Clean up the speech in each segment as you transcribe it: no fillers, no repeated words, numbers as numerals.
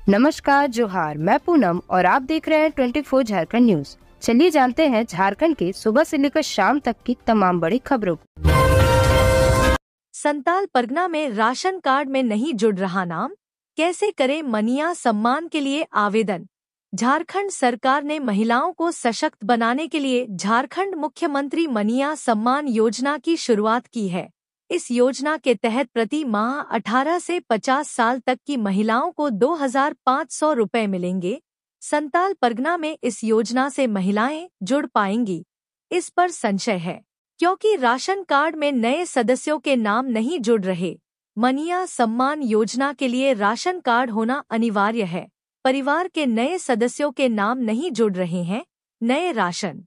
नमस्कार, जोहार। मैं पूनम और आप देख रहे हैं 24 झारखंड न्यूज। चलिए जानते हैं झारखंड के सुबह से लेकर शाम तक की तमाम बड़ी खबरों को। संताल परगना में राशन कार्ड में नहीं जुड़ रहा नाम, कैसे करें मनिया सम्मान के लिए आवेदन। झारखंड सरकार ने महिलाओं को सशक्त बनाने के लिए झारखंड मुख्यमंत्री मनिया सम्मान योजना की शुरुआत की है। इस योजना के तहत प्रति माह 18 से 50 साल तक की महिलाओं को 2,500 रुपए मिलेंगे। संताल परगना में इस योजना से महिलाएं जुड़ पाएंगी, इस पर संशय है, क्योंकि राशन कार्ड में नए सदस्यों के नाम नहीं जुड़ रहे। मनिया सम्मान योजना के लिए राशन कार्ड होना अनिवार्य है। परिवार के नए सदस्यों के नाम नहीं जुड़ रहे हैं, नए राशन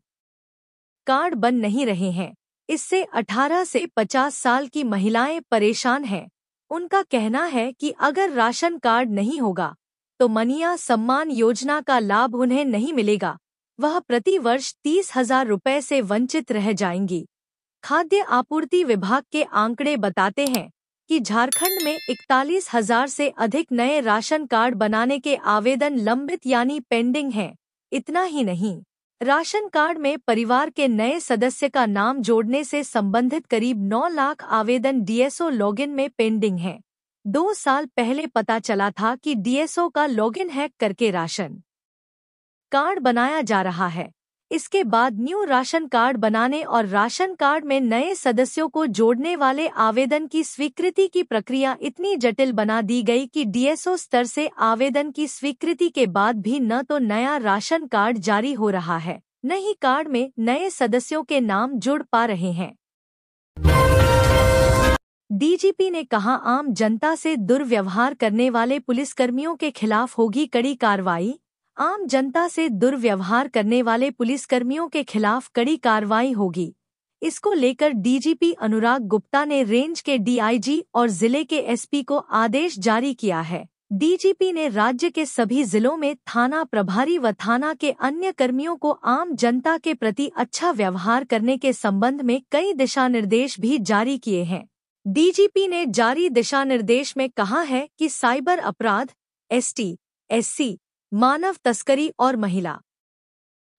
कार्ड बन नहीं रहे हैं। इससे 18 से 50 साल की महिलाएं परेशान हैं। उनका कहना है कि अगर राशन कार्ड नहीं होगा तो मनिया सम्मान योजना का लाभ उन्हें नहीं मिलेगा। वह प्रति वर्ष 30,000 रुपए से वंचित रह जाएंगी। खाद्य आपूर्ति विभाग के आंकड़े बताते हैं कि झारखंड में 41,000 से अधिक नए राशन कार्ड बनाने के आवेदन लंबित यानी पेंडिंग हैं। इतना ही नहीं, राशन कार्ड में परिवार के नए सदस्य का नाम जोड़ने से संबंधित करीब 9 लाख आवेदन डीएसओ लॉगिन में पेंडिंग हैं। 2 साल पहले पता चला था कि डीएसओ का लॉगिन हैक करके राशन कार्ड बनाया जा रहा है। इसके बाद न्यू राशन कार्ड बनाने और राशन कार्ड में नए सदस्यों को जोड़ने वाले आवेदन की स्वीकृति की प्रक्रिया इतनी जटिल बना दी गई कि डीएसओ स्तर से आवेदन की स्वीकृति के बाद भी न तो नया राशन कार्ड जारी हो रहा है, न ही कार्ड में नए सदस्यों के नाम जुड़ पा रहे हैं। डीजीपी ने कहा, आम जनता से दुर्व्यवहार करने वाले पुलिसकर्मियों के खिलाफ होगी कड़ी कार्रवाई। आम जनता से दुर्व्यवहार करने वाले पुलिसकर्मियों के खिलाफ कड़ी कार्रवाई होगी। इसको लेकर डीजीपी अनुराग गुप्ता ने रेंज के डीआईजी और जिले के एसपी को आदेश जारी किया है। डीजीपी ने राज्य के सभी जिलों में थाना प्रभारी व थाना के अन्य कर्मियों को आम जनता के प्रति अच्छा व्यवहार करने के संबंध में कई दिशा निर्देश भी जारी किए हैं। डीजीपी ने जारी दिशा निर्देश में कहा है कि साइबर अपराध, एसटी, एससी, मानव तस्करी और महिला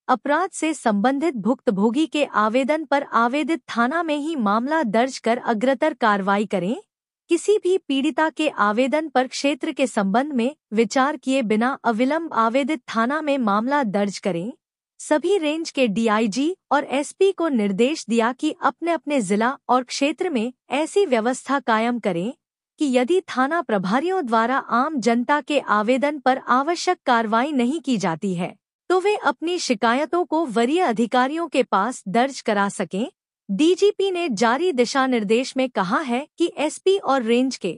अपराध से संबंधित भुक्तभोगी के आवेदन पर आवेदित थाना में ही मामला दर्ज कर अग्रतर कार्रवाई करें। किसी भी पीड़िता के आवेदन पर क्षेत्र के संबंध में विचार किए बिना अविलंब आवेदित थाना में मामला दर्ज करें। सभी रेंज के डीआईजी और एसपी को निर्देश दिया कि अपने अपने जिला और क्षेत्र में ऐसी व्यवस्था कायम करें कि यदि थाना प्रभारियों द्वारा आम जनता के आवेदन पर आवश्यक कार्रवाई नहीं की जाती है तो वे अपनी शिकायतों को वरीय अधिकारियों के पास दर्ज करा सकें। डीजीपी ने जारी दिशा निर्देश में कहा है कि एसपी और रेंज के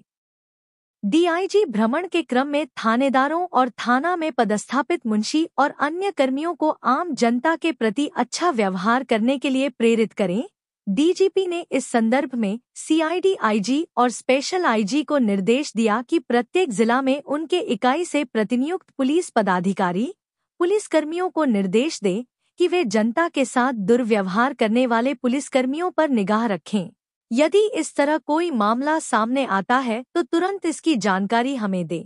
डीआईजी भ्रमण के क्रम में थानेदारों और थाना में पदस्थापित मुंशी और अन्य कर्मियों को आम जनता के प्रति अच्छा व्यवहार करने के लिए प्रेरित करें। डीजीपी ने इस संदर्भ में सीआईडी आईजी और स्पेशल आईजी को निर्देश दिया कि प्रत्येक जिला में उनके इकाई से प्रतिनियुक्त पुलिस पदाधिकारी पुलिसकर्मियों को निर्देश दें कि वे जनता के साथ दुर्व्यवहार करने वाले पुलिसकर्मियों पर निगाह रखें। यदि इस तरह कोई मामला सामने आता है तो तुरंत इसकी जानकारी हमें दें।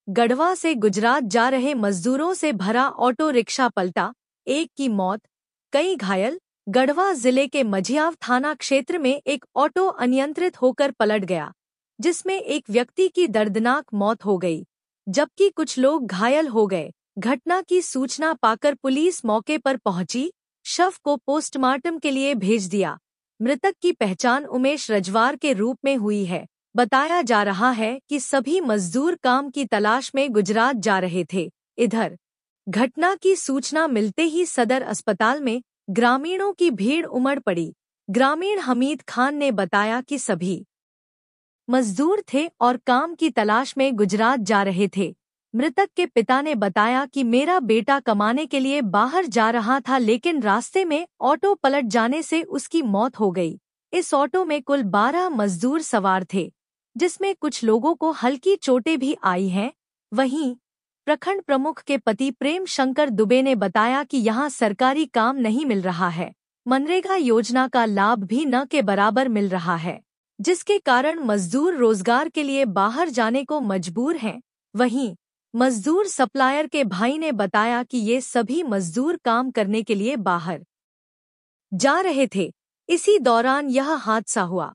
गढ़वा से गुजरात जा रहे मजदूरों से भरा ऑटो रिक्शा पलटा, एक की मौत, कई घायल। गढ़वा जिले के मझियाव थाना क्षेत्र में एक ऑटो अनियंत्रित होकर पलट गया, जिसमें एक व्यक्ति की दर्दनाक मौत हो गई, जबकि कुछ लोग घायल हो गए। घटना की सूचना पाकर पुलिस मौके पर पहुंची, शव को पोस्टमार्टम के लिए भेज दिया। मृतक की पहचान उमेश रजवार के रूप में हुई है। बताया जा रहा है कि सभी मजदूर काम की तलाश में गुजरात जा रहे थे। इधर घटना की सूचना मिलते ही सदर अस्पताल में ग्रामीणों की भीड़ उमड़ पड़ी। ग्रामीण हमीद खान ने बताया कि सभी मजदूर थे और काम की तलाश में गुजरात जा रहे थे। मृतक के पिता ने बताया कि मेरा बेटा कमाने के लिए बाहर जा रहा था, लेकिन रास्ते में ऑटो पलट जाने से उसकी मौत हो गई। इस ऑटो में कुल 12 मजदूर सवार थे, जिसमें कुछ लोगों को हल्की चोटें भी आई हैं। वहीं प्रखंड प्रमुख के पति प्रेम शंकर दुबे ने बताया कि यहाँ सरकारी काम नहीं मिल रहा है, मनरेगा योजना का लाभ भी न के बराबर मिल रहा है। जिसके कारण मजदूर रोजगार के लिए बाहर जाने को मजबूर हैं। वहीं मजदूर सप्लायर के भाई ने बताया कि ये सभी मजदूर काम करने के लिए बाहर जा रहे थे। इसी दौरान यह हादसा हुआ।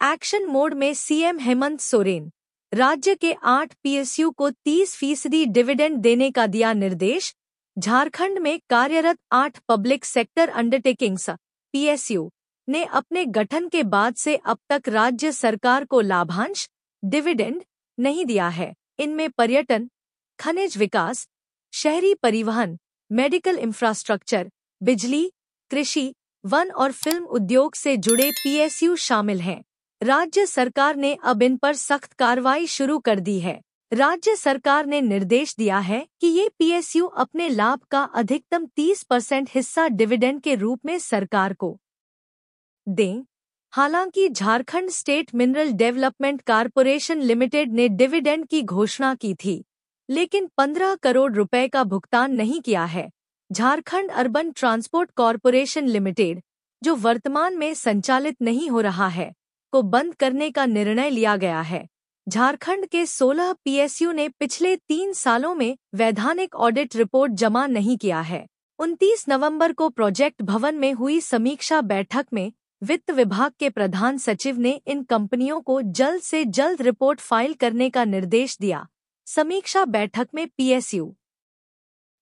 एक्शन मोड में सीएम हेमंत सोरेन, राज्य के 8 पीएसयू को 30% डिविडेंड देने का दिया निर्देश। झारखंड में कार्यरत 8 पब्लिक सेक्टर अंडरटेकिंग्स पीएसयू ने अपने गठन के बाद से अब तक राज्य सरकार को लाभांश डिविडेंड नहीं दिया है। इनमें पर्यटन, खनिज विकास, शहरी परिवहन, मेडिकल इंफ्रास्ट्रक्चर, बिजली, कृषि, वन और फिल्म उद्योग से जुड़े पीएसयू शामिल हैं। राज्य सरकार ने अब इन पर सख्त कार्रवाई शुरू कर दी है। राज्य सरकार ने निर्देश दिया है कि ये पीएसयू अपने लाभ का अधिकतम 30% हिस्सा डिविडेंड के रूप में सरकार को दें। हालांकि Jharkhand state mineral development corporation limited ने डिविडेंड की घोषणा की थी, लेकिन 15 करोड़ रुपए का भुगतान नहीं किया है। Jharkhand urban transport corporation limited, जो वर्तमान में संचालित नहीं हो रहा है, को बंद करने का निर्णय लिया गया है। झारखंड के 16 पीएसयू ने पिछले 3 सालों में वैधानिक ऑडिट रिपोर्ट जमा नहीं किया है। 29 नवंबर को प्रोजेक्ट भवन में हुई समीक्षा बैठक में वित्त विभाग के प्रधान सचिव ने इन कंपनियों को जल्द से जल्द रिपोर्ट फाइल करने का निर्देश दिया। समीक्षा बैठक में पीएसयू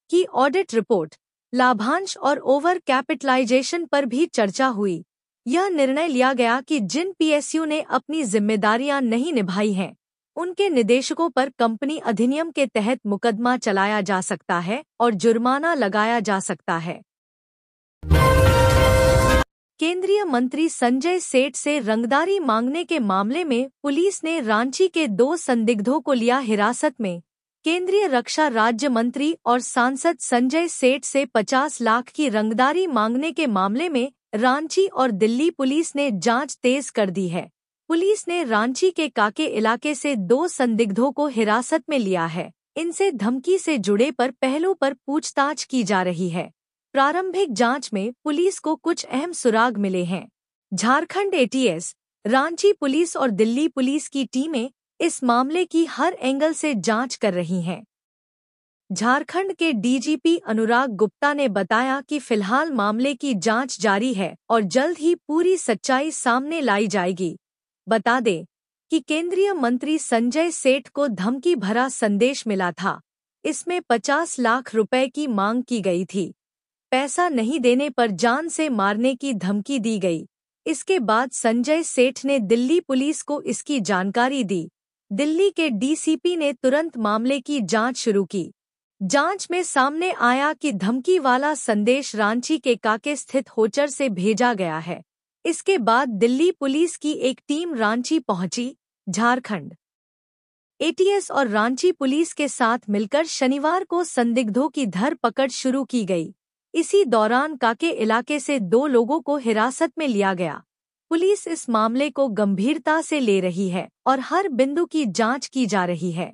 की ऑडिट रिपोर्ट, लाभांश और ओवर कैपिटलाइजेशन पर भी चर्चा हुई। यह निर्णय लिया गया कि जिन पीएसयू ने अपनी जिम्मेदारियां नहीं निभाई हैं, उनके निदेशकों पर कंपनी अधिनियम के तहत मुकदमा चलाया जा सकता है और जुर्माना लगाया जा सकता है। केंद्रीय मंत्री संजय सेठ से रंगदारी मांगने के मामले में पुलिस ने रांची के 2 संदिग्धों को लिया हिरासत में। केंद्रीय रक्षा राज्य मंत्री और सांसद संजय सेठ से 50 लाख की रंगदारी मांगने के मामले में रांची और दिल्ली पुलिस ने जांच तेज कर दी है। पुलिस ने रांची के काके इलाके से 2 संदिग्धों को हिरासत में लिया है। इनसे धमकी से जुड़े पहलू पर पूछताछ की जा रही है। प्रारंभिक जांच में पुलिस को कुछ अहम सुराग मिले हैं। झारखंड एटीएस, रांची पुलिस और दिल्ली पुलिस की टीमें इस मामले की हर एंगल से जांच कर रही हैं। झारखंड के डीजीपी अनुराग गुप्ता ने बताया कि फिलहाल मामले की जांच जारी है और जल्द ही पूरी सच्चाई सामने लाई जाएगी। बता दें कि केंद्रीय मंत्री संजय सेठ को धमकी भरा संदेश मिला था। इसमें 50 लाख रुपए की मांग की गई थी। पैसा नहीं देने पर जान से मारने की धमकी दी गई। इसके बाद संजय सेठ ने दिल्ली पुलिस को इसकी जानकारी दी। दिल्ली के डीसीपी ने तुरंत मामले की जांच शुरू की। जांच में सामने आया कि धमकी वाला संदेश रांची के काके स्थित होचर से भेजा गया है। इसके बाद दिल्ली पुलिस की एक टीम रांची पहुंची। झारखंड एटीएस और रांची पुलिस के साथ मिलकर शनिवार को संदिग्धों की धरपकड़ शुरू की गई। इसी दौरान काके इलाके से 2 लोगों को हिरासत में लिया गया। पुलिस इस मामले को गंभीरता से ले रही है और हर बिंदु की जांच की जा रही है।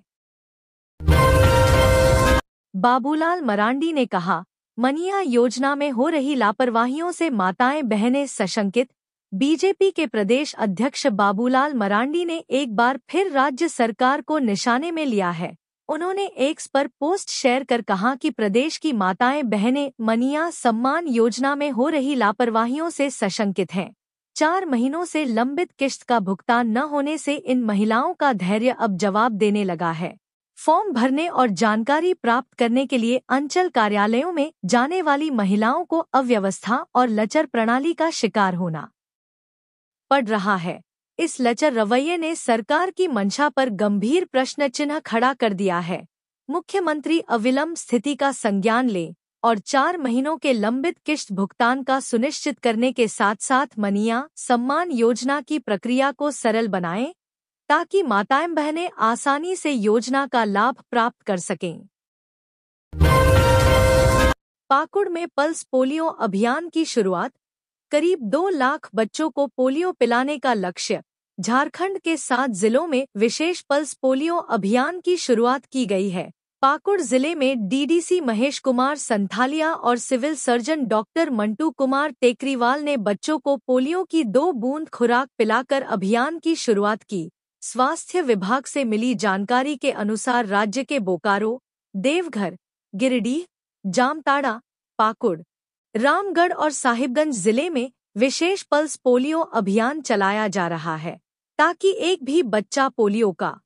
बाबूलाल मरांडी ने कहा, मनिया योजना में हो रही लापरवाहियों से माताएं बहनें सशंकित। बीजेपी के प्रदेश अध्यक्ष बाबूलाल मरांडी ने एक बार फिर राज्य सरकार को निशाने में लिया है। उन्होंने एक्स पर पोस्ट शेयर कर कहा कि प्रदेश की माताएं बहनें मनिया सम्मान योजना में हो रही लापरवाहियों से सशंकित हैं। 4 महीनों से लंबित किश्त का भुगतान न होने से इन महिलाओं का धैर्य अब जवाब देने लगा है। फॉर्म भरने और जानकारी प्राप्त करने के लिए अंचल कार्यालयों में जाने वाली महिलाओं को अव्यवस्था और लचर प्रणाली का शिकार होना पड़ रहा है। इस लचर रवैये ने सरकार की मंशा पर गंभीर प्रश्न चिन्ह खड़ा कर दिया है। मुख्यमंत्री अविलंब स्थिति का संज्ञान लें और 4 महीनों के लंबित किश्त भुगतान का सुनिश्चित करने के साथ साथ मनिया सम्मान योजना की प्रक्रिया को सरल बनाएं, ताकि माताएं बहनें आसानी से योजना का लाभ प्राप्त कर सकें। पाकुड़ में पल्स पोलियो अभियान की शुरुआत। करीब 2 लाख बच्चों को पोलियो पिलाने का लक्ष्य। झारखंड के 7 जिलों में विशेष पल्स पोलियो अभियान की शुरुआत की गई है। पाकुड़ जिले में डीडीसी महेश कुमार संथालिया और civil surgeon doctor Mantu Kumar Tekriwal ने बच्चों को पोलियो की 2 बूंद खुराक पिलाकर अभियान की शुरुआत की। स्वास्थ्य विभाग से मिली जानकारी के अनुसार राज्य के बोकारो, देवघर, गिरिडीह, जामताड़ा, पाकुड़, रामगढ़ और साहिबगंज जिले में विशेष पल्स पोलियो अभियान चलाया जा रहा है, ताकि एक भी बच्चा पोलियो का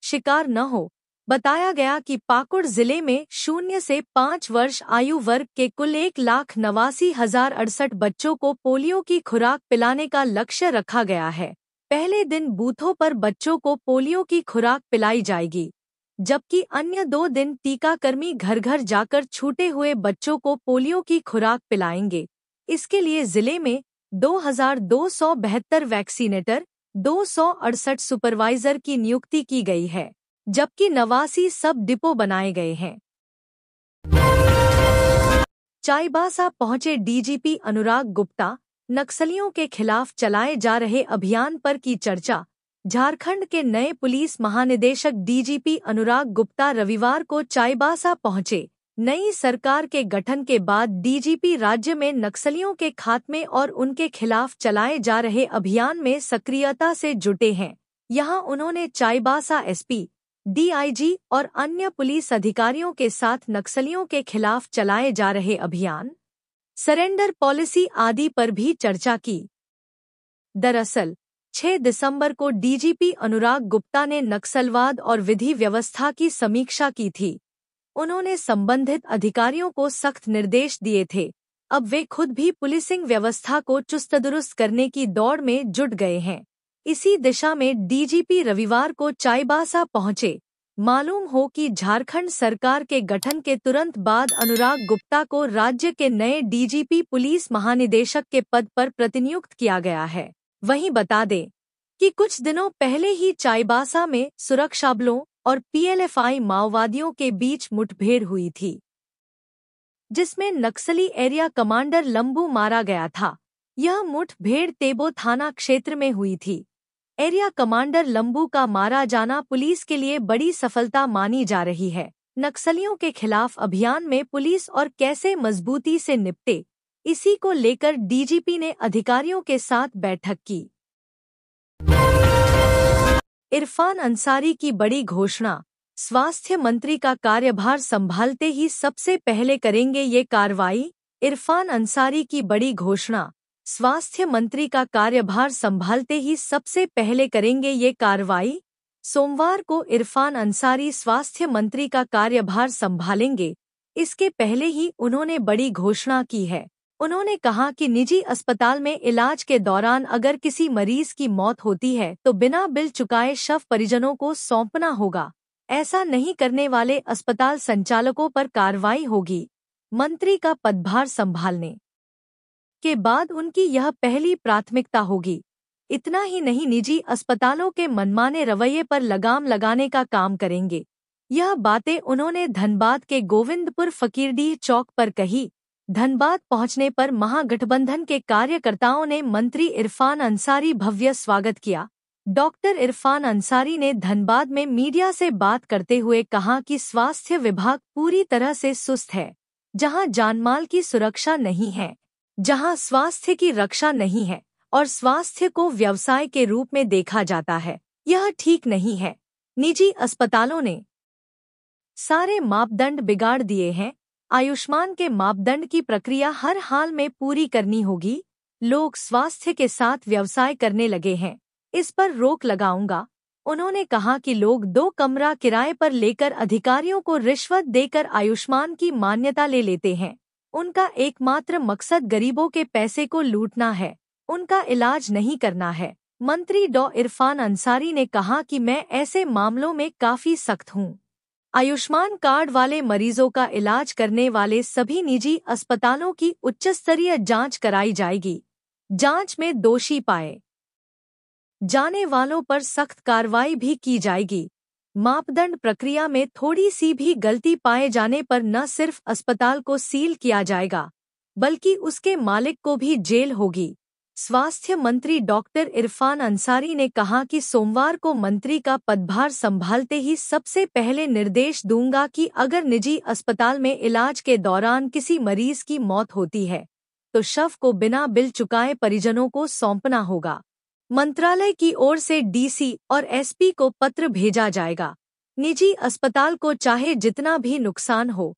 शिकार न हो। बताया गया कि पाकुड़ जिले में 0 से 5 वर्ष आयु वर्ग के कुल 1,89,068 बच्चों को पोलियो की खुराक पिलाने का लक्ष्य रखा गया है। पहले दिन बूथों पर बच्चों को पोलियो की खुराक पिलाई जाएगी, जबकि अन्य 2 दिन टीकाकर्मी घर घर जाकर छूटे हुए बच्चों को पोलियो की खुराक पिलाएंगे। इसके लिए जिले में 2,272 वैक्सीनेटर, 268 सुपरवाइजर की नियुक्ति की गई है, जबकि 89 सब डिपो बनाए गए हैं। चाईबासा पहुंचे डीजीपी अनुराग गुप्ता, नक्सलियों के खिलाफ चलाए जा रहे अभियान पर की चर्चा। झारखंड के नए पुलिस महानिदेशक डीजीपी अनुराग गुप्ता रविवार को चाईबासा पहुंचे। नई सरकार के गठन के बाद डीजीपी राज्य में नक्सलियों के खात्मे और उनके खिलाफ चलाए जा रहे अभियान में सक्रियता से जुटे हैं। यहां उन्होंने चाईबासा एसपी, डीआईजी और अन्य पुलिस अधिकारियों के साथ नक्सलियों के खिलाफ चलाए जा रहे अभियान, सरेंडर पॉलिसी आदि पर भी चर्चा की। दरअसल 6 दिसंबर को डीजीपी अनुराग गुप्ता ने नक्सलवाद और विधि व्यवस्था की समीक्षा की थी। उन्होंने संबंधित अधिकारियों को सख्त निर्देश दिए थे। अब वे खुद भी पुलिसिंग व्यवस्था को चुस्त-दुरुस्त करने की दौड़ में जुट गए हैं। इसी दिशा में डीजीपी रविवार को चाईबासा पहुंचे। मालूम हो कि झारखंड सरकार के गठन के तुरंत बाद अनुराग गुप्ता को राज्य के नए डीजीपी पुलिस महानिदेशक के पद पर प्रतिनियुक्त किया गया है। वहीं बता दें कि कुछ दिनों पहले ही चाईबासा में सुरक्षाबलों और पीएलएफआई माओवादियों के बीच मुठभेड़ हुई थी, जिसमें नक्सली एरिया कमांडर लंबू मारा गया था। यह मुठभेड़ तेबो थाना क्षेत्र में हुई थी। एरिया कमांडर लंबू का मारा जाना पुलिस के लिए बड़ी सफलता मानी जा रही है। नक्सलियों के खिलाफ अभियान में पुलिस और कैसे मजबूती से निपटे, इसी को लेकर डीजीपी ने अधिकारियों के साथ बैठक की। इरफान अंसारी की बड़ी घोषणा, स्वास्थ्य मंत्री का कार्यभार संभालते ही सबसे पहले करेंगे ये कार्रवाई। इरफान अंसारी की बड़ी घोषणा, स्वास्थ्य मंत्री का कार्यभार संभालते ही सबसे पहले करेंगे ये कार्रवाई। सोमवार को इरफान अंसारी स्वास्थ्य मंत्री का कार्यभार संभालेंगे। इसके पहले ही उन्होंने बड़ी घोषणा की है। उन्होंने कहा कि निजी अस्पताल में इलाज के दौरान अगर किसी मरीज की मौत होती है तो बिना बिल चुकाए शव परिजनों को सौंपना होगा। ऐसा नहीं करने वाले अस्पताल संचालकों पर कार्रवाई होगी। मंत्री का पदभार संभालने के बाद उनकी यह पहली प्राथमिकता होगी। इतना ही नहीं, निजी अस्पतालों के मनमाने रवैये पर लगाम लगाने का काम करेंगे। यह बातें उन्होंने धनबाद के गोविंदपुर फकीरडीह चौक पर कही। धनबाद पहुंचने पर महागठबंधन के कार्यकर्ताओं ने मंत्री इरफान अंसारी भव्य स्वागत किया। डॉक्टर इरफान अंसारी ने धनबाद में मीडिया से बात करते हुए कहा कि स्वास्थ्य विभाग पूरी तरह से सुस्त है। जहां जानमाल की सुरक्षा नहीं है, जहां स्वास्थ्य की रक्षा नहीं है और स्वास्थ्य को व्यवसाय के रूप में देखा जाता है, यह ठीक नहीं है। निजी अस्पतालों ने सारे मापदंड बिगाड़ दिए हैं। आयुष्मान के मापदंड की प्रक्रिया हर हाल में पूरी करनी होगी। लोग स्वास्थ्य के साथ व्यवसाय करने लगे हैं, इस पर रोक लगाऊंगा। उन्होंने कहा कि लोग 2 कमरा किराए पर लेकर अधिकारियों को रिश्वत देकर आयुष्मान की मान्यता ले लेते हैं। उनका एकमात्र मकसद गरीबों के पैसे को लूटना है, उनका इलाज नहीं करना है। मंत्री डॉ इरफान अंसारी ने कहा कि मैं ऐसे मामलों में काफी सख्त हूं। आयुष्मान कार्ड वाले मरीजों का इलाज करने वाले सभी निजी अस्पतालों की उच्चस्तरीय जांच कराई जाएगी। जांच में दोषी पाए जाने वालों पर सख्त कार्रवाई भी की जाएगी। मापदंड प्रक्रिया में थोड़ी सी भी गलती पाए जाने पर न सिर्फ अस्पताल को सील किया जाएगा, बल्कि उसके मालिक को भी जेल होगी। स्वास्थ्य मंत्री डॉक्टर इरफान अंसारी ने कहा कि सोमवार को मंत्री का पदभार संभालते ही सबसे पहले निर्देश दूंगा कि अगर निजी अस्पताल में इलाज के दौरान किसी मरीज की मौत होती है तो शव को बिना बिल चुकाए परिजनों को सौंपना होगा। मंत्रालय की ओर से डीसी और एसपी को पत्र भेजा जाएगा। निजी अस्पताल को चाहे जितना भी नुकसान हो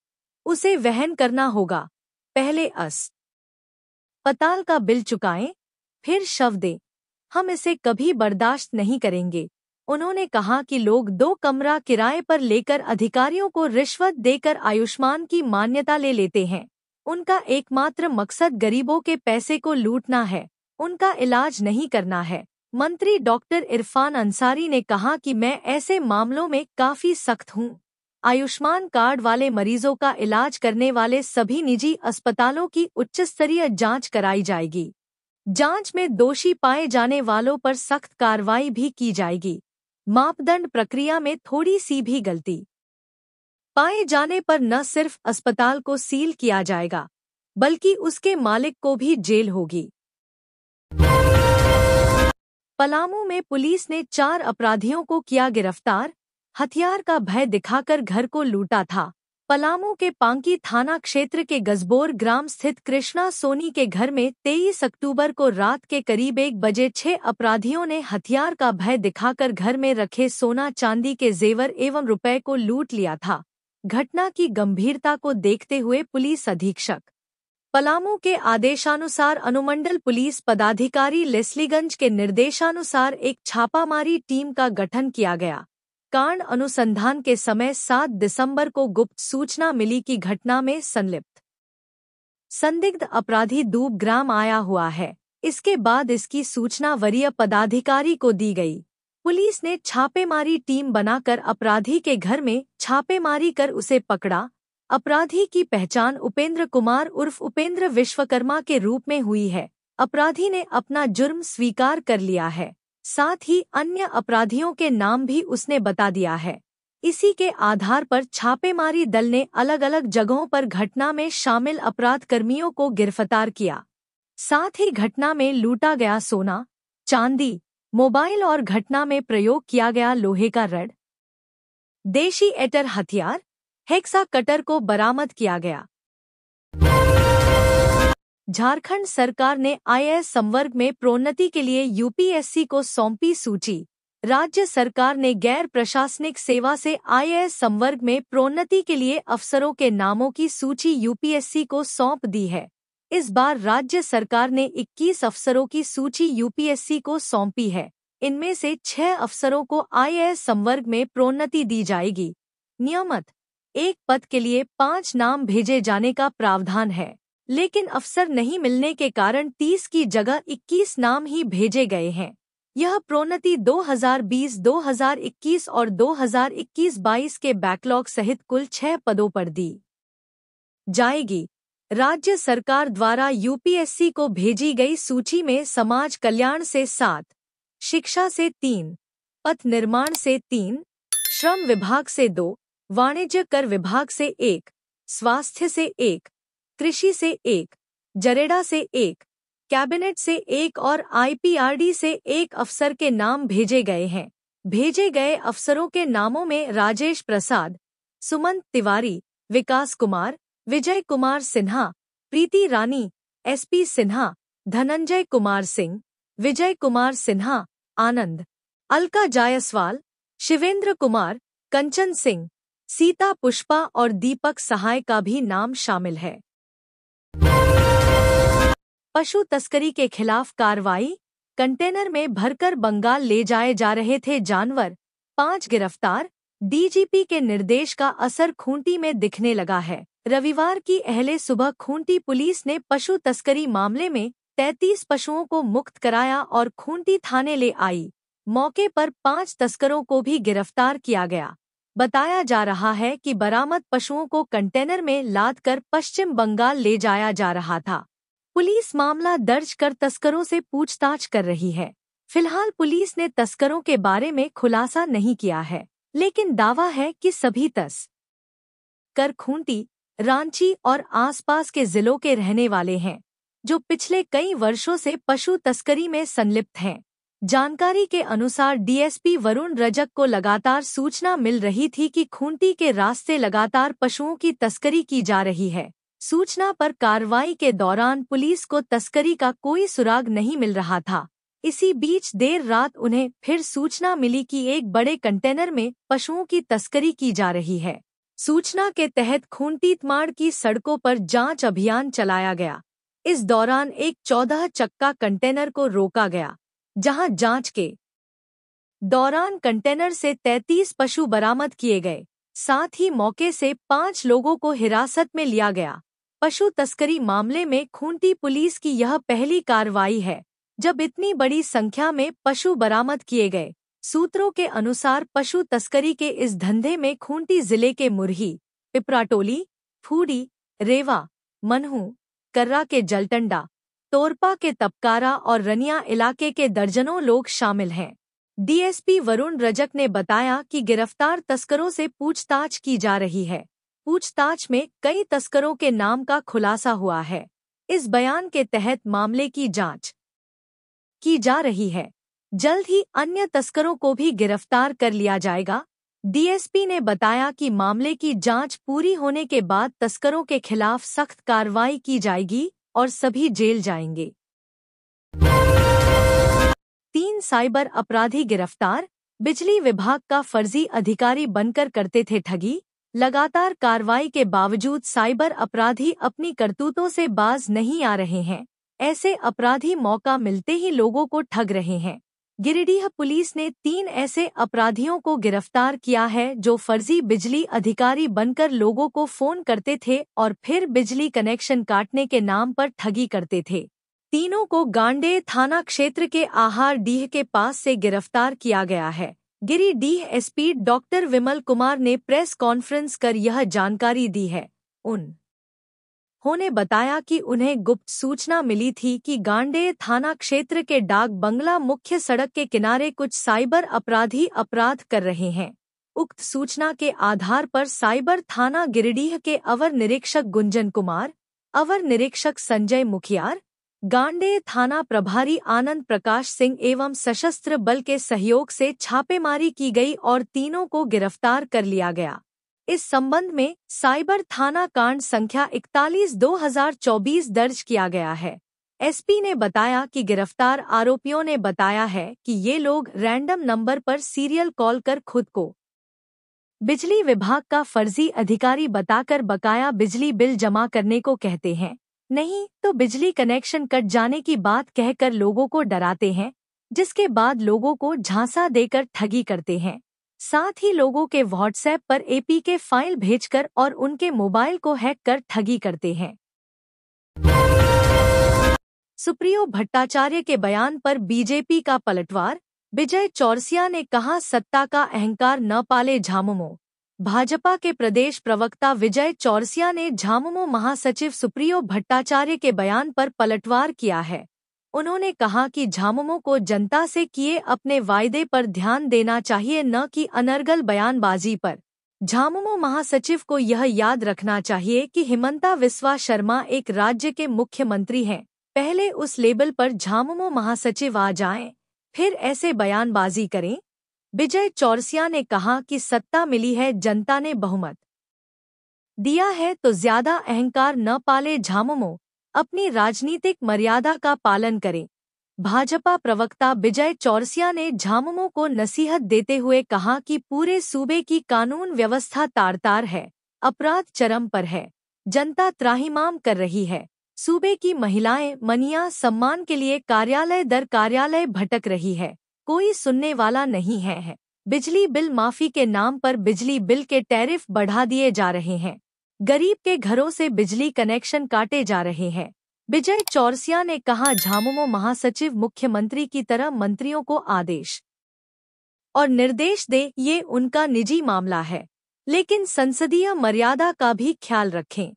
उसे वहन करना होगा। पहले अस्पताल का बिल चुकाएं, फिर शव दें। हम इसे कभी बर्दाश्त नहीं करेंगे। उन्होंने कहा कि लोग 2 कमरा किराए पर लेकर अधिकारियों को रिश्वत देकर आयुष्मान की मान्यता ले लेते हैं। उनका एकमात्र मकसद गरीबों के पैसे को लूटना है, उनका इलाज नहीं करना है। मंत्री डॉक्टर इरफान अंसारी ने कहा कि मैं ऐसे मामलों में काफी सख्त हूं। आयुष्मान कार्ड वाले मरीजों का इलाज करने वाले सभी निजी अस्पतालों की उच्च स्तरीय जांच कराई जाएगी। जांच में दोषी पाए जाने वालों पर सख्त कार्रवाई भी की जाएगी। मापदंड प्रक्रिया में थोड़ी सी भी गलती पाए जाने पर न सिर्फ अस्पताल को सील किया जाएगा बल्कि उसके मालिक को भी जेल होगी। पलामू में पुलिस ने 4 अपराधियों को किया गिरफ्तार। हथियार का भय दिखाकर घर को लूटा था। पलामू के पांकी थाना क्षेत्र के गजबोर ग्राम स्थित कृष्णा सोनी के घर में 23 अक्टूबर को रात के करीब 1 बजे 6 अपराधियों ने हथियार का भय दिखाकर घर में रखे सोना चांदी के जेवर एवं रुपए को लूट लिया था। घटना की गंभीरता को देखते हुए पुलिस अधीक्षक पलामू के आदेशानुसार अनुमंडल पुलिस पदाधिकारी लेस्लीगंज के निर्देशानुसार एक छापामारी टीम का गठन किया गया। कांड अनुसंधान के समय 7 दिसंबर को गुप्त सूचना मिली कि घटना में संदिग्ध अपराधी दूब ग्राम आया हुआ है। इसके बाद इसकी सूचना वरीय पदाधिकारी को दी गई। पुलिस ने छापेमारी टीम बनाकर अपराधी के घर में छापेमारी कर उसे पकड़ा। अपराधी की पहचान उपेंद्र कुमार उर्फ उपेंद्र विश्वकर्मा के रूप में हुई है। अपराधी ने अपना जुर्म स्वीकार कर लिया है। साथ ही अन्य अपराधियों के नाम भी उसने बता दिया है। इसी के आधार पर छापेमारी दल ने अलग अलग जगहों पर घटना में शामिल अपराध कर्मियों को गिरफ्तार किया। साथ ही घटना में लूटा गया सोना, चांदी, मोबाइल और घटना में प्रयोग किया गया लोहे का रड, देशी एटर हथियार, हेक्सा कटर को बरामद किया गया। झारखंड सरकार ने आईएएस संवर्ग में प्रोन्नति के लिए यूपीएससी को सौंपी सूची। राज्य सरकार ने गैर प्रशासनिक सेवा से आईएएस संवर्ग में प्रोन्नति के लिए अफसरों के नामों की सूची यूपीएससी को सौंप दी है। इस बार राज्य सरकार ने 21 अफसरों की सूची यूपीएससी को सौंपी है। इनमें से 6 अफसरों को आईएएस संवर्ग में प्रोन्नति दी जाएगी। नियमित एक पद के लिए 5 नाम भेजे जाने का प्रावधान है, लेकिन अफसर नहीं मिलने के कारण 30 की जगह 21 नाम ही भेजे गए हैं। यह प्रोन्नति 2020, 2021 और 2021-22 के बैकलॉग सहित कुल 6 पदों पर दी जाएगी। राज्य सरकार द्वारा यूपीएससी को भेजी गई सूची में समाज कल्याण से 7, शिक्षा से 3, पथ निर्माण से 3, श्रम विभाग से 2, वाणिज्य कर विभाग से 1, स्वास्थ्य से 1, कृषि से 1, जरेडा से 1, कैबिनेट से 1 और आईपीआरडी से 1 अफसर के नाम भेजे गए हैं। भेजे गए अफसरों के नामों में राजेश प्रसाद, सुमंत तिवारी, विकास कुमार, विजय कुमार सिन्हा, प्रीति रानी, एसपी सिन्हा, धनंजय कुमार सिंह, विजय कुमार सिन्हा, आनंद, अलका जायसवाल, शिवेंद्र कुमार, कंचन सिंह, सीता पुष्पा और दीपक सहाय का भी नाम शामिल है। पशु तस्करी के खिलाफ कार्रवाई। कंटेनर में भरकर बंगाल ले जाए जा रहे थे जानवर, 5 गिरफ्तार। डीजीपी के निर्देश का असर खूंटी में दिखने लगा है। रविवार की अहले सुबह खूंटी पुलिस ने पशु तस्करी मामले में 33 पशुओं को मुक्त कराया और खूंटी थाने ले आई। मौके पर 5 तस्करों को भी गिरफ्तार किया गया। बताया जा रहा है कि बरामद पशुओं को कंटेनर में लाद कर पश्चिम बंगाल ले जाया जा रहा था। पुलिस मामला दर्ज कर तस्करों से पूछताछ कर रही है। फिलहाल पुलिस ने तस्करों के बारे में खुलासा नहीं किया है, लेकिन दावा है कि सभी तस्कर खूंटी, रांची और आसपास के जिलों के रहने वाले हैं। जो पिछले कई वर्षों से पशु तस्करी में संलिप्त हैं। जानकारी के अनुसार डीएसपी वरुण रजक को लगातार सूचना मिल रही थी कि खूंटी के रास्ते लगातार पशुओं की तस्करी की जा रही है। सूचना पर कार्रवाई के दौरान पुलिस को तस्करी का कोई सुराग नहीं मिल रहा था। इसी बीच देर रात उन्हें फिर सूचना मिली कि एक बड़े कंटेनर में पशुओं की तस्करी की जा रही है। सूचना के तहत खूंटी-तमाड़ की सड़कों पर जांच अभियान चलाया गया। इस दौरान एक 14 चक्का कंटेनर को रोका गया, जहां जांच के दौरान कंटेनर से 33 पशु बरामद किए गए। साथ ही मौके से 5 लोगों को हिरासत में लिया गया। पशु तस्करी मामले में खूंटी पुलिस की यह पहली कार्रवाई है जब इतनी बड़ी संख्या में पशु बरामद किए गए। सूत्रों के अनुसार पशु तस्करी के इस धंधे में खूंटी जिले के मुरही, पिपराटोली, फूडी, रेवा, मनहू, कर्रा के जलटंडा, तोरपा के तपकारा और रनिया इलाके के दर्जनों लोग शामिल हैं। डीएसपी वरुण रजक ने बताया कि गिरफ्तार तस्करों से पूछताछ की जा रही है। पूछताछ में कई तस्करों के नाम का खुलासा हुआ है। इस बयान के तहत मामले की जांच की जा रही है। जल्द ही अन्य तस्करों को भी गिरफ्तार कर लिया जाएगा। डीएसपी ने बताया कि मामले की जांच पूरी होने के बाद तस्करों के खिलाफ सख्त कार्रवाई की जाएगी और सभी जेल जाएंगे। 3 साइबर अपराधी गिरफ्तार। बिजली विभाग का फर्जी अधिकारी बनकर करते थे ठगी। लगातार कार्रवाई के बावजूद साइबर अपराधी अपनी करतूतों से बाज नहीं आ रहे हैं। ऐसे अपराधी मौका मिलते ही लोगों को ठग रहे हैं। गिरिडीह पुलिस ने 3 ऐसे अपराधियों को गिरफ्तार किया है जो फर्जी बिजली अधिकारी बनकर लोगों को फोन करते थे और फिर बिजली कनेक्शन काटने के नाम पर ठगी करते थे। तीनों को गांडेय थाना क्षेत्र के आहार डीह के पास से गिरफ्तार किया गया है। गिरिडीह एसपी डॉक्टर विमल कुमार ने प्रेस कॉन्फ्रेंस कर यह जानकारी दी है। उन्होंने बताया कि उन्हें गुप्त सूचना मिली थी कि गांडेय थाना क्षेत्र के डाक बंगला मुख्य सड़क के किनारे कुछ साइबर अपराधी अपराध कर रहे हैं। उक्त सूचना के आधार पर साइबर थाना गिरिडीह के अवर निरीक्षक गुंजन कुमार, अवर निरीक्षक संजय मुखियार, गांडेय थाना प्रभारी आनंद प्रकाश सिंह एवं सशस्त्र बल के सहयोग से छापेमारी की गई और तीनों को गिरफ्तार कर लिया गया। इस संबंध में साइबर थाना कांड संख्या 41/2024 दर्ज किया गया है। एसपी ने बताया कि गिरफ्तार आरोपियों ने बताया है कि ये लोग रैंडम नंबर पर सीरियल कॉल कर खुद को बिजली विभाग का फर्जी अधिकारी बताकर बकाया बिजली बिल जमा करने को कहते हैं, नहीं तो बिजली कनेक्शन कट जाने की बात कहकर लोगों को डराते हैं, जिसके बाद लोगों को झांसा देकर ठगी करते हैं। साथ ही लोगों के व्हाट्सएप पर एपीके फाइल भेजकर और उनके मोबाइल को हैक कर ठगी करते हैं। सुप्रियो भट्टाचार्य के बयान पर बीजेपी का पलटवार। विजय चौरसिया ने कहा, सत्ता का अहंकार न पाले झामुमो। भाजपा के प्रदेश प्रवक्ता विजय चौरसिया ने झामुमो महासचिव सुप्रियो भट्टाचार्य के बयान पर पलटवार किया है। उन्होंने कहा कि झामुमो को जनता से किए अपने वायदे पर ध्यान देना चाहिए, न कि अनर्गल बयानबाजी पर। झामुमो महासचिव को यह याद रखना चाहिए कि हिमंता बिस्वा शर्मा एक राज्य के मुख्यमंत्री हैं। पहले उस लेवल पर झामुमो महासचिव आ जाएं, फिर ऐसे बयानबाजी करें। विजय चौरसिया ने कहा कि सत्ता मिली है, जनता ने बहुमत दिया है, तो ज्यादा अहंकार न पाले झामुमो, अपनी राजनीतिक मर्यादा का पालन करें। भाजपा प्रवक्ता विजय चौरसिया ने झामुमो को नसीहत देते हुए कहा कि पूरे सूबे की कानून व्यवस्था तार-तार है, अपराध चरम पर है, जनता त्राहिमाम कर रही है। सूबे की महिलाएं मनिया सम्मान के लिए कार्यालय दर कार्यालय भटक रही है, कोई सुनने वाला नहीं है। बिजली बिल माफी के नाम पर बिजली बिल के टैरिफ बढ़ा दिए जा रहे हैं। गरीब के घरों से बिजली कनेक्शन काटे जा रहे हैं। विजय चौरसिया ने कहा, झामुमो महासचिव मुख्यमंत्री की तरह मंत्रियों को आदेश और निर्देश दे, ये उनका निजी मामला है, लेकिन संसदीय मर्यादा का भी ख्याल रखें।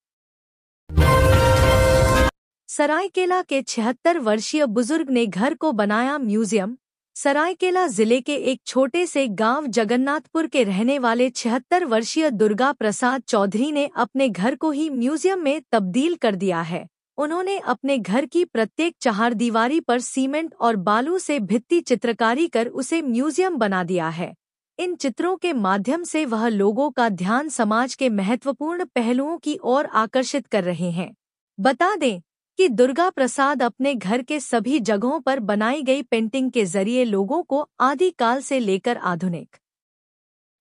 सरायकेला के 76 वर्षीय बुजुर्ग ने घर को बनाया म्यूजियम। सरायकेला जिले के एक छोटे से गांव जगन्नाथपुर के रहने वाले 76 वर्षीय दुर्गा प्रसाद चौधरी ने अपने घर को ही म्यूजियम में तब्दील कर दिया है। उन्होंने अपने घर की प्रत्येक चहारदीवारी पर सीमेंट और बालू से भित्ति चित्रकारी कर उसे म्यूजियम बना दिया है। इन चित्रों के माध्यम से वह लोगों का ध्यान समाज के महत्वपूर्ण पहलुओं की ओर आकर्षित कर रहे हैं। बता दें कि दुर्गा प्रसाद अपने घर के सभी जगहों पर बनाई गई पेंटिंग के जरिए लोगों को आदिकाल से लेकर आधुनिक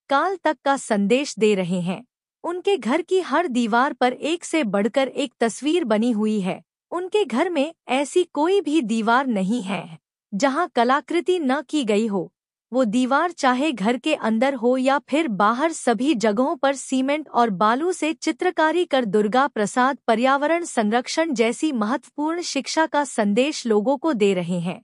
काल तक का संदेश दे रहे हैं। उनके घर की हर दीवार पर एक से बढ़कर एक तस्वीर बनी हुई है। उनके घर में ऐसी कोई भी दीवार नहीं है जहां कलाकृति न की गई हो। वो दीवार चाहे घर के अंदर हो या फिर बाहर, सभी जगहों पर सीमेंट और बालू से चित्रकारी कर दुर्गा प्रसाद पर्यावरण संरक्षण जैसी महत्वपूर्ण शिक्षा का संदेश लोगों को दे रहे हैं।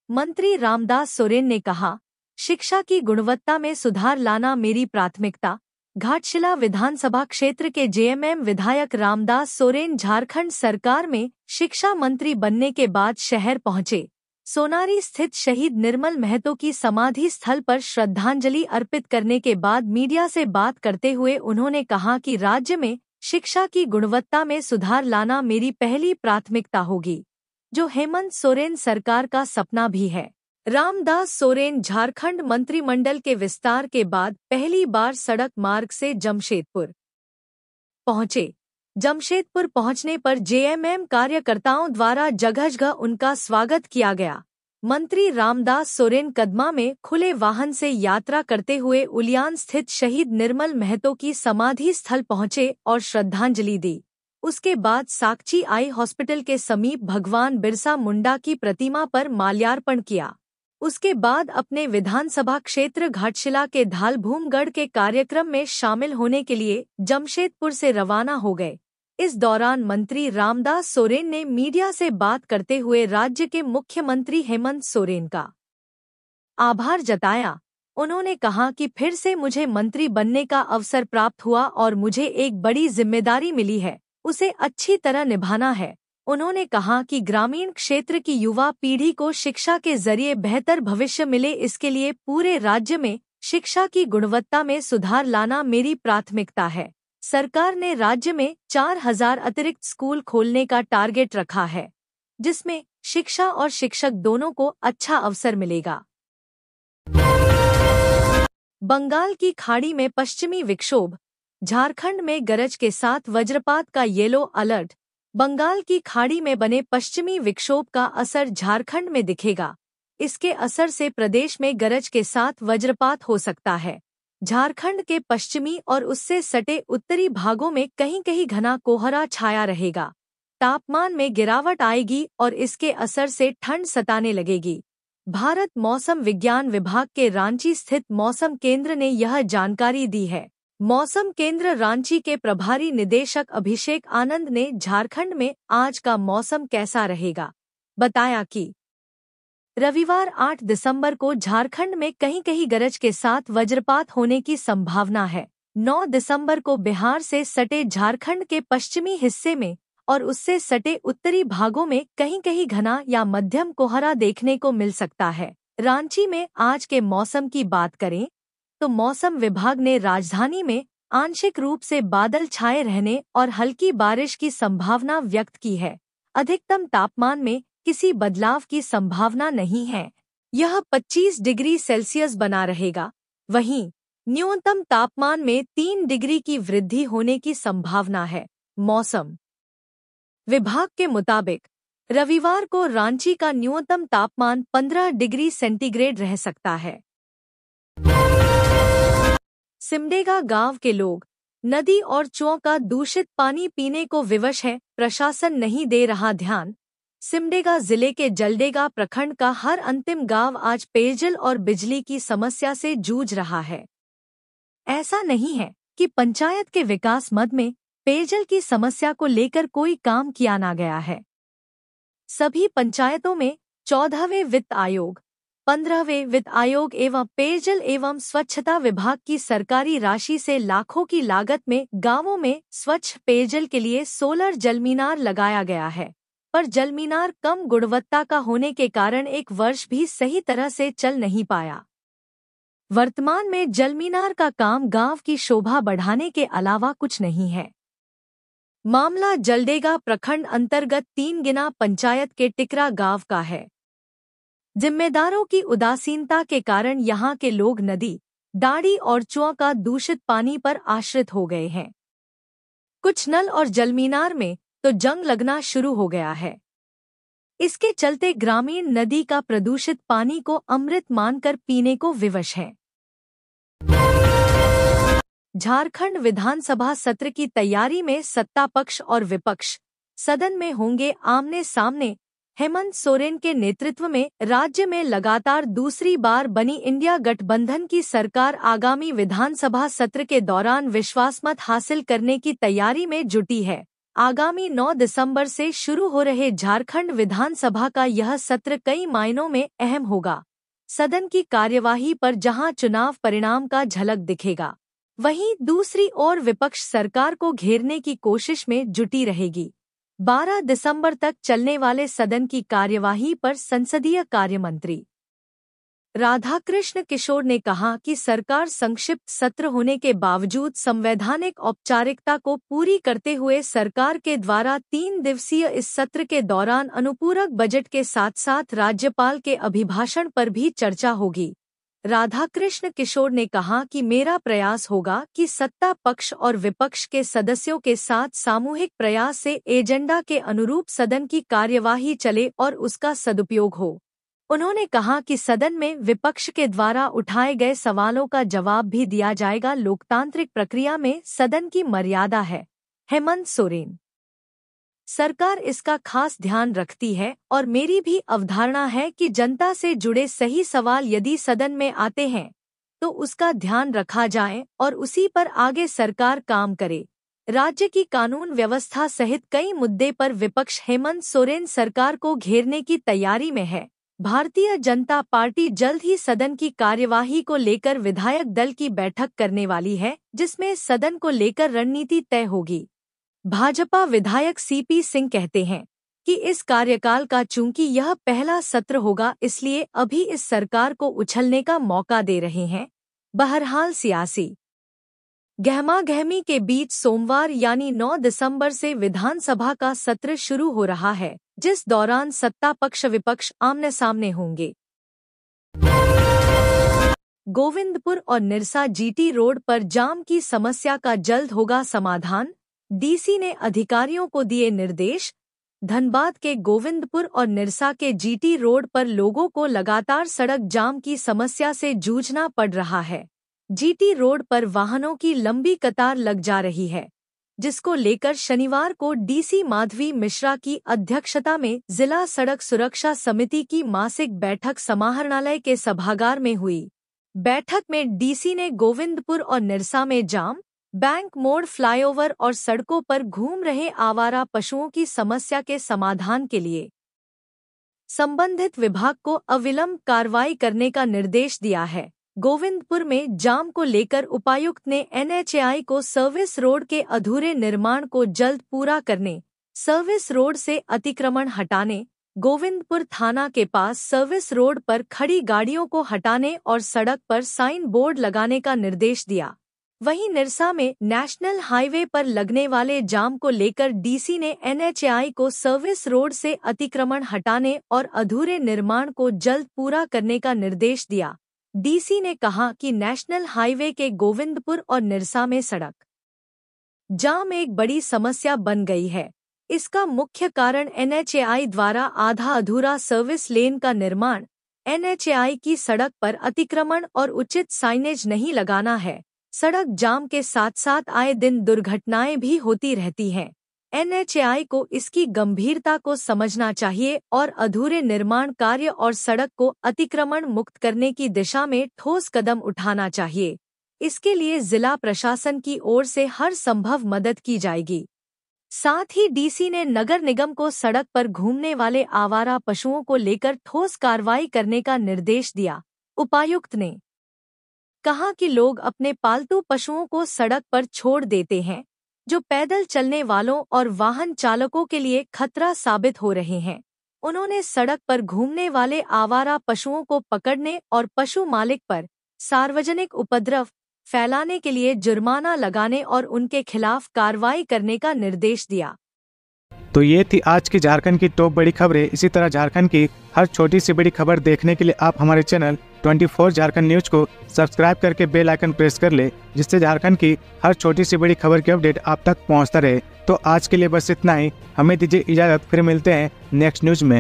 मंत्री रामदास सोरेन ने कहा, शिक्षा की गुणवत्ता में सुधार लाना मेरी प्राथमिकता। घाटशिला विधानसभा क्षेत्र के जेएमएम विधायक रामदास सोरेन झारखंड सरकार में शिक्षा मंत्री बनने के बाद शहर पहुंचे। सोनारी स्थित शहीद निर्मल महतो की समाधि स्थल पर श्रद्धांजलि अर्पित करने के बाद मीडिया से बात करते हुए उन्होंने कहा कि राज्य में शिक्षा की गुणवत्ता में सुधार लाना मेरी पहली प्राथमिकता होगी, जो हेमंत सोरेन सरकार का सपना भी है। रामदास सोरेन झारखंड मंत्रिमंडल के विस्तार के बाद पहली बार सड़क मार्ग से जमशेदपुर पहुंचे। जमशेदपुर पहुंचने पर जेएमएम कार्यकर्ताओं द्वारा जगह जगह उनका स्वागत किया गया। मंत्री रामदास सोरेन कदमा में खुले वाहन से यात्रा करते हुए उलियान स्थित शहीद निर्मल महतो की समाधि स्थल पहुंचे और श्रद्धांजलि दी। उसके बाद साकची आई हॉस्पिटल के समीप भगवान बिरसा मुंडा की प्रतिमा पर माल्यार्पण किया। उसके बाद अपने विधानसभा क्षेत्र घाटशिला के धालभूमगढ़ के कार्यक्रम में शामिल होने के लिए जमशेदपुर से रवाना हो गए। इस दौरान मंत्री रामदास सोरेन ने मीडिया से बात करते हुए राज्य के मुख्यमंत्री हेमंत सोरेन का आभार जताया। उन्होंने कहा कि फिर से मुझे मंत्री बनने का अवसर प्राप्त हुआ और मुझे एक बड़ी जिम्मेदारी मिली है, उसे अच्छी तरह निभाना है। उन्होंने कहा कि ग्रामीण क्षेत्र की युवा पीढ़ी को शिक्षा के जरिए बेहतर भविष्य मिले, इसके लिए पूरे राज्य में शिक्षा की गुणवत्ता में सुधार लाना मेरी प्राथमिकता है। सरकार ने राज्य में 4000 अतिरिक्त स्कूल खोलने का टारगेट रखा है, जिसमें शिक्षा और शिक्षक दोनों को अच्छा अवसर मिलेगा। बंगाल की खाड़ी में पश्चिमी विक्षोभ, झारखंड में गरज के साथ वज्रपात का येलो अलर्ट। बंगाल की खाड़ी में बने पश्चिमी विक्षोभ का असर झारखंड में दिखेगा। इसके असर से प्रदेश में गरज के साथ वज्रपात हो सकता है। झारखंड के पश्चिमी और उससे सटे उत्तरी भागों में कहीं कहीं घना कोहरा छाया रहेगा। तापमान में गिरावट आएगी और इसके असर से ठंड सताने लगेगी। भारत मौसम विज्ञान विभाग के रांची स्थित मौसम केंद्र ने यह जानकारी दी है। मौसम केंद्र रांची के प्रभारी निदेशक अभिषेक आनंद ने झारखंड में आज का मौसम कैसा रहेगा बताया कि रविवार 8 दिसंबर को झारखंड में कहीं कहीं गरज के साथ वज्रपात होने की संभावना है। 9 दिसंबर को बिहार से सटे झारखंड के पश्चिमी हिस्से में और उससे सटे उत्तरी भागों में कहीं कहीं घना या मध्यम कोहरा देखने को मिल सकता है। रांची में आज के मौसम की बात करें तो मौसम विभाग ने राजधानी में आंशिक रूप से बादल छाए रहने और हल्की बारिश की संभावना व्यक्त की है। अधिकतम तापमान में किसी बदलाव की संभावना नहीं है, यह 25 डिग्री सेल्सियस बना रहेगा। वहीं न्यूनतम तापमान में 3 डिग्री की वृद्धि होने की संभावना है। मौसम विभाग के मुताबिक रविवार को रांची का न्यूनतम तापमान 15 डिग्री सेंटीग्रेड रह सकता है। सिमडेगा गांव के लोग नदी और चुओं का दूषित पानी पीने को विवश है, प्रशासन नहीं दे रहा ध्यान। सिमडेगा जिले के जलडेगा प्रखंड का हर अंतिम गांव आज पेयजल और बिजली की समस्या से जूझ रहा है। ऐसा नहीं है कि पंचायत के विकास मद में पेयजल की समस्या को लेकर कोई काम किया ना गया है। सभी पंचायतों में 14वें वित्त आयोग, 15वें वित्त आयोग एवं पेयजल एवं स्वच्छता विभाग की सरकारी राशि से लाखों की लागत में गांवों में स्वच्छ पेयजल के लिए सोलर जलमीनार लगाया गया है, पर जलमीनार कम गुणवत्ता का होने के कारण एक वर्ष भी सही तरह से चल नहीं पाया। वर्तमान में जलमीनार का काम गांव की शोभा बढ़ाने के अलावा कुछ नहीं है। मामला जलडेगा प्रखंड अंतर्गत 3 गिना पंचायत के टिकरा गांव का है। जिम्मेदारों की उदासीनता के कारण यहां के लोग नदी, डाड़ी और चुआ का दूषित पानी पर आश्रित हो गए हैं। कुछ नल और जलमीनार में तो जंग लगना शुरू हो गया है। इसके चलते ग्रामीण नदी का प्रदूषित पानी को अमृत मानकर पीने को विवश हैं। झारखंड विधानसभा सत्र की तैयारी में सत्ता पक्ष और विपक्ष सदन में होंगे आमने सामने। हेमंत सोरेन के नेतृत्व में राज्य में लगातार दूसरी बार बनी इंडिया गठबंधन की सरकार आगामी विधानसभा सत्र के दौरान विश्वासमत हासिल करने की तैयारी में जुटी है। आगामी 9 दिसंबर से शुरू हो रहे झारखंड विधानसभा का यह सत्र कई मायनों में अहम होगा। सदन की कार्यवाही पर जहां चुनाव परिणाम का झलक दिखेगा, वहीं दूसरी ओर विपक्ष सरकार को घेरने की कोशिश में जुटी रहेगी। 12 दिसंबर तक चलने वाले सदन की कार्यवाही पर संसदीय कार्य मंत्री राधाकृष्ण किशोर ने कहा कि सरकार संक्षिप्त सत्र होने के बावजूद संवैधानिक औपचारिकता को पूरी करते हुए सरकार के द्वारा 3 दिवसीय इस सत्र के दौरान अनुपूरक बजट के साथ साथ राज्यपाल के अभिभाषण पर भी चर्चा होगी। राधाकृष्ण किशोर ने कहा कि मेरा प्रयास होगा कि सत्ता पक्ष और विपक्ष के सदस्यों के साथ सामूहिक प्रयास से एजेंडा के अनुरूप सदन की कार्यवाही चले और उसका सदुपयोग हो। उन्होंने कहा कि सदन में विपक्ष के द्वारा उठाए गए सवालों का जवाब भी दिया जाएगा। लोकतांत्रिक प्रक्रिया में सदन की मर्यादा है। हेमंत सोरेन: सरकार इसका खास ध्यान रखती है और मेरी भी अवधारणा है कि जनता से जुड़े सही सवाल यदि सदन में आते हैं तो उसका ध्यान रखा जाए और उसी पर आगे सरकार काम करे। राज्य की कानून व्यवस्था सहित कई मुद्दे पर विपक्ष हेमंत सोरेन सरकार को घेरने की तैयारी में है। भारतीय जनता पार्टी जल्द ही सदन की कार्यवाही को लेकर विधायक दल की बैठक करने वाली है, जिसमें सदन को लेकर रणनीति तय होगी। भाजपा विधायक सीपी सिंह कहते हैं कि इस कार्यकाल का चूंकि यह पहला सत्र होगा, इसलिए अभी इस सरकार को उछलने का मौका दे रहे हैं। बहरहाल सियासी गहमागहमी के बीच सोमवार यानी 9 दिसंबर से विधानसभा का सत्र शुरू हो रहा है, जिस दौरान सत्ता पक्ष विपक्ष आमने सामने होंगे। गोविंदपुर और निरसा जीटी रोड पर जाम की समस्या का जल्द होगा समाधान, डीसी ने अधिकारियों को दिए निर्देश। धनबाद के गोविंदपुर और निरसा के जीटी रोड पर लोगों को लगातार सड़क जाम की समस्या से जूझना पड़ रहा है। जीटी रोड पर वाहनों की लंबी कतार लग जा रही है, जिसको लेकर शनिवार को डीसी माधवी मिश्रा की अध्यक्षता में जिला सड़क सुरक्षा समिति की मासिक बैठक समाहरणालय के सभागार में हुई। बैठक में डीसी ने गोविंदपुर और निरसा में जाम, बैंक मोड़, फ्लाईओवर और सड़कों पर घूम रहे आवारा पशुओं की समस्या के समाधान के लिए संबंधित विभाग को अविलंब कार्रवाई करने का निर्देश दिया है। गोविंदपुर में जाम को लेकर उपायुक्त ने एनएचएआई को सर्विस रोड के अधूरे निर्माण को जल्द पूरा करने, सर्विस रोड से अतिक्रमण हटाने, गोविंदपुर थाना के पास सर्विस रोड पर खड़ी गाड़ियों को हटाने और सड़क पर साइन बोर्ड लगाने का निर्देश दिया। वहीं निरसा में नेशनल हाईवे पर लगने वाले जाम को लेकर डीसी ने एनएचएआई को सर्विस रोड से अतिक्रमण हटाने और अधूरे निर्माण को जल्द पूरा करने का निर्देश दिया। डीसी ने कहा कि नेशनल हाईवे के गोविंदपुर और निरसा में सड़क जाम एक बड़ी समस्या बन गई है। इसका मुख्य कारण एनएचएआई द्वारा आधा अधूरा सर्विस लेन का निर्माण, एनएचएआई की सड़क पर अतिक्रमण और उचित साइनेज नहीं लगाना है। सड़क जाम के साथ साथ आए दिन दुर्घटनाएं भी होती रहती हैं। एनएचएआई को इसकी गंभीरता को समझना चाहिए और अधूरे निर्माण कार्य और सड़क को अतिक्रमण मुक्त करने की दिशा में ठोस कदम उठाना चाहिए। इसके लिए जिला प्रशासन की ओर से हर संभव मदद की जाएगी। साथ ही डीसी ने नगर निगम को सड़क पर घूमने वाले आवारा पशुओं को लेकर ठोस कार्रवाई करने का निर्देश दिया। उपायुक्त ने कहा कि लोग अपने पालतू पशुओं को सड़क पर छोड़ देते हैं, जो पैदल चलने वालों और वाहन चालकों के लिए खतरा साबित हो रहे हैं। उन्होंने सड़क पर घूमने वाले आवारा पशुओं को पकड़ने और पशु मालिक पर सार्वजनिक उपद्रव, फैलाने के लिए जुर्माना लगाने और उनके खिलाफ कार्रवाई करने का निर्देश दिया। तो ये थी आज की झारखंड की टॉप बड़ी खबरें। इसी तरह झारखंड की हर छोटी सी बड़ी खबर देखने के लिए आप हमारे चैनल 24 झारखंड न्यूज को सब्सक्राइब करके बेल आइकन प्रेस कर ले, जिससे झारखंड की हर छोटी सी बड़ी खबर की अपडेट आप तक पहुंचता रहे। तो आज के लिए बस इतना ही, हमें दीजिए इजाजत, फिर मिलते हैं नेक्स्ट न्यूज में।